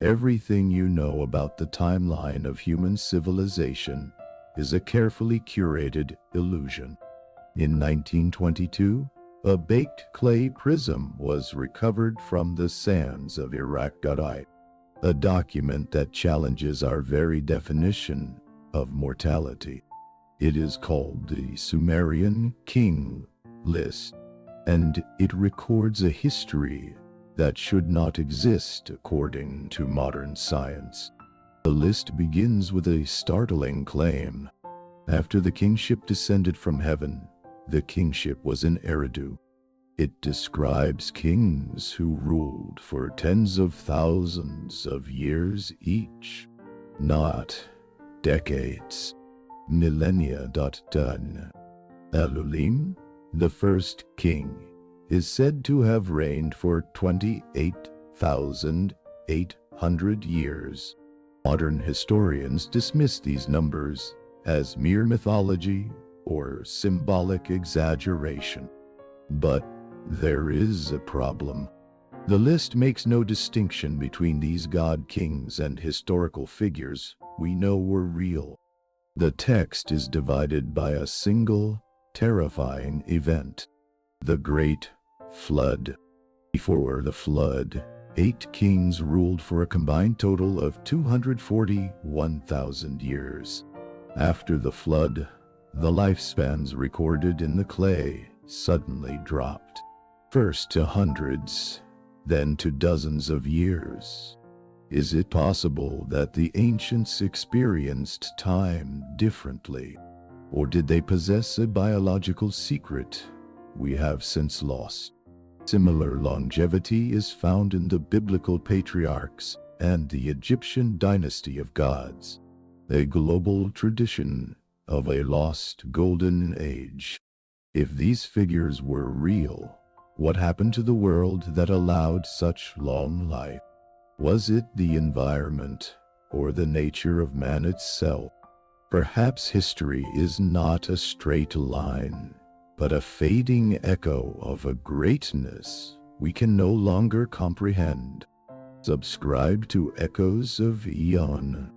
Everything you know about the timeline of human civilization is a carefully curated illusion. In 1922, a baked clay prism was recovered from the sands of Iraq, a document that challenges our very definition of mortality. It is called the Sumerian King List, and it records a history that should not exist according to modern science. The list begins with a startling claim. After the kingship descended from heaven, the kingship was in Eridu. It describes kings who ruled for tens of thousands of years each, not decades, millennia. Elulim, the first king, is said to have reigned for 28,800 years. Modern historians dismiss these numbers as mere mythology or symbolic exaggeration. But there is a problem. The list makes no distinction between these god-kings and historical figures we know were real. The text is divided by a single, terrifying event: the Great Flood. Before the flood, 8 kings ruled for a combined total of 241,000 years. After the flood, the lifespans recorded in the clay suddenly dropped, first to hundreds, then to dozens of years. Is it possible that the ancients experienced time differently? Or did they possess a biological secret we have since lost? Similar longevity is found in the biblical patriarchs and the Egyptian dynasty of gods, a global tradition of a lost golden age. If these figures were real, what happened to the world that allowed such long life? Was it the environment or the nature of man itself? Perhaps history is not a straight line, but a fading echo of a greatness we can no longer comprehend. Subscribe to Echoes of Aeon.